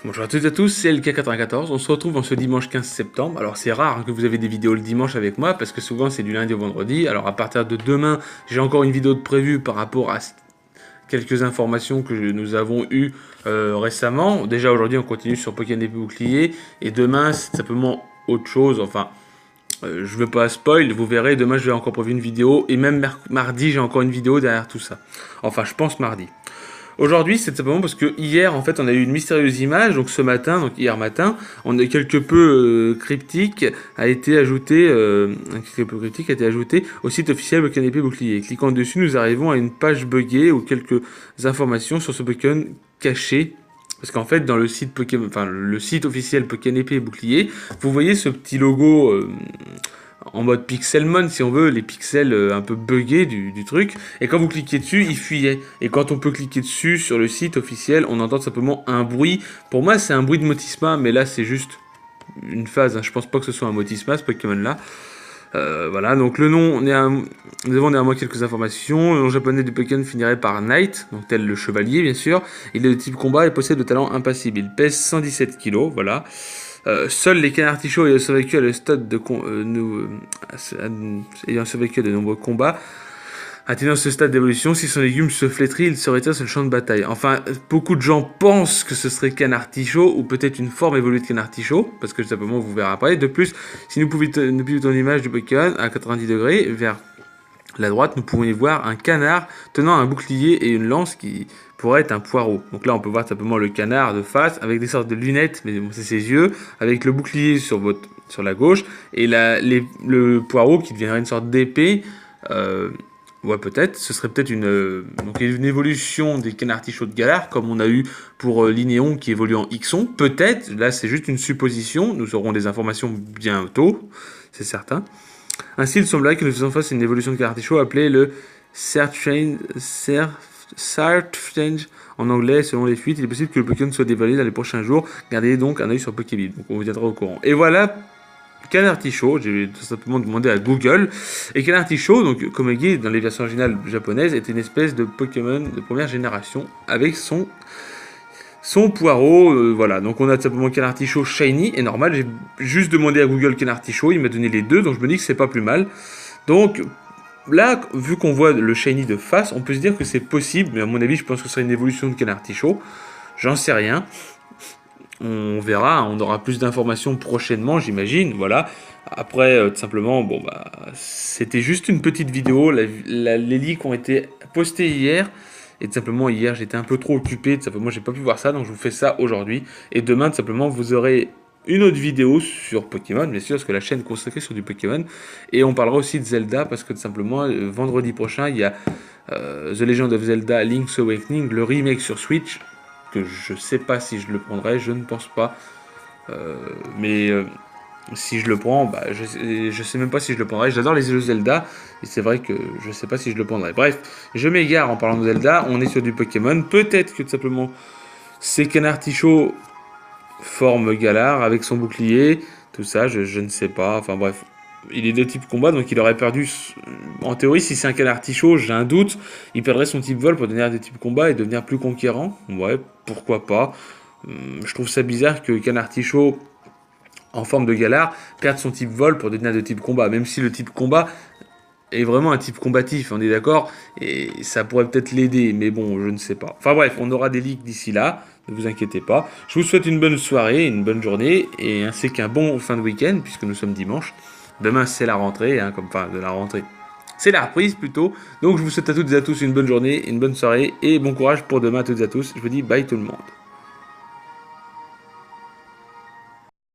Bonjour à toutes et à tous, c'est LK94, on se retrouve en ce dimanche 15 septembre. Alors c'est rare que vous avez des vidéos le dimanche avec moi, parce que souvent c'est du lundi au vendredi. Alors à partir de demain, j'ai encore une vidéo de prévue par rapport à quelques informations que nous avons eues récemment. Déjà aujourd'hui on continue sur Pokémon Épée Bouclier, et demain c'est simplement autre chose, enfin... je veux pas spoil, vous verrez, demain je vais encore prévu une vidéo, et même mardi j'ai encore une vidéo derrière tout ça. Enfin je pense mardi. Aujourd'hui, c'est simplement parce que hier, en fait, on a eu une mystérieuse image. Donc ce matin, donc hier matin, on a quelque peu cryptique a été ajouté, au site officiel Pokémon Épée Bouclier. Cliquant dessus, nous arrivons à une page buggée ou quelques informations sur ce Pokémon caché. Parce qu'en fait, dans le site Pokémon, enfin le site officiel Pokémon Épée et Bouclier, vous voyez ce petit logo en mode Pixelmon, si on veut, les pixels un peu buggés du truc. Et quand vous cliquez dessus, il fuyait. Et quand on peut cliquer dessus sur le site officiel, on entend simplement un bruit. Pour moi, c'est un bruit de Motisma, mais là, c'est juste une phase. Hein. Je pense pas que ce soit un Motisma, ce Pokémon-là. Voilà, donc le nom, nous avons néanmoins quelques informations. Le nom japonais du Pokémon finirait par Knight, donc tel le chevalier, bien sûr. Il est de type combat et possède le talent impassible. Il pèse 117 kg, voilà. Seuls les canards artichauts ayant survécu à le stade de ayant survécu à de nombreux combats atteignant ce stade d'évolution, si son légume se flétrit, il se retire sur le champ de bataille. Enfin, beaucoup de gens pensent que ce serait canard artichaut, ou peut-être une forme évoluée de canard artichaut, parce que simplement vous verrez après. De plus, si nous pivotons l'image du Pokémon à 90 degrés vers la droite, nous pouvons y voir un canard tenant un bouclier et une lance qui pourrait être un poireau. Donc là, on peut voir simplement le canard de face avec des sortes de lunettes, mais bon, c'est ses yeux, avec le bouclier sur la gauche et le poireau qui deviendrait une sorte d'épée. Ouais, peut-être. Ce serait peut-être une évolution des canards artichauts de Galar, comme on a eu pour Linéon qui évolue en Xon. Peut-être. Là, c'est juste une supposition. Nous aurons des informations bientôt, c'est certain. Ainsi, il semblerait que nous faisons face à une évolution de canard artichaut appelée le Sartrange en anglais. Selon les fuites, il est possible que le Pokémon soit dévoilé dans les prochains jours. Gardez donc un œil sur Pokébib. Donc, on vous tiendra au courant. Et voilà. Canard artichaut, j'ai tout simplement demandé à Google. Et canard artichaut, donc comme dit dans les versions originales japonaises, est une espèce de Pokémon de première génération avec son poireau. Voilà, donc on a tout simplement canard artichaut shiny et normal. J'ai juste demandé à Google canard artichaut, il m'a donné les deux, donc je me dis que c'est pas plus mal. Donc là, vu qu'on voit le shiny de face, on peut se dire que c'est possible, mais à mon avis, je pense que ce serait une évolution de canard artichaut. J'en sais rien. On verra, on aura plus d'informations prochainement, j'imagine. Voilà. Après, tout simplement, bon bah, c'était juste une petite vidéo. Les leaks ont été postés hier. Et tout simplement, hier, j'étais un peu trop occupé. Tout simplement, j'ai pas pu voir ça. Donc, je vous fais ça aujourd'hui. Et demain, tout simplement, vous aurez une autre vidéo sur Pokémon, bien sûr, parce que la chaîne est consacrée sur du Pokémon. Et on parlera aussi de Zelda, parce que tout simplement, vendredi prochain, il y a The Legend of Zelda Link's Awakening, le remake sur Switch, que je sais pas si je le prendrai, je ne pense pas. Mais si je le prends, bah, je sais même pas si je le prendrai. J'adore les jeux Zelda, et c'est vrai que je sais pas si je le prendrai. Bref, je m'égare en parlant de Zelda, on est sur du Pokémon. Peut-être que tout simplement, c'est canard artichaut forme Galar avec son bouclier, tout ça, je ne sais pas. Enfin bref, il est de type combat, donc il aurait perdu. En théorie, si c'est un canard artichaut, j'ai un doute, il perdrait son type vol pour devenir de type combat et devenir plus conquérant. Ouais, pourquoi pas. Je trouve ça bizarre que canard artichaut en forme de Galar perde son type vol pour devenir de type combat, même si le type combat est vraiment un type combatif, on est d'accord, et ça pourrait peut-être l'aider, mais bon, je ne sais pas. Enfin bref, on aura des leaks d'ici là, ne vous inquiétez pas. Je vous souhaite une bonne soirée, une bonne journée, et ainsi qu'un bon fin de week-end, puisque nous sommes dimanche. Demain, c'est la rentrée, hein, enfin, de la rentrée. C'est la reprise plutôt. Donc je vous souhaite à toutes et à tous une bonne journée, une bonne soirée, et bon courage pour demain à toutes et à tous. Je vous dis bye tout le monde.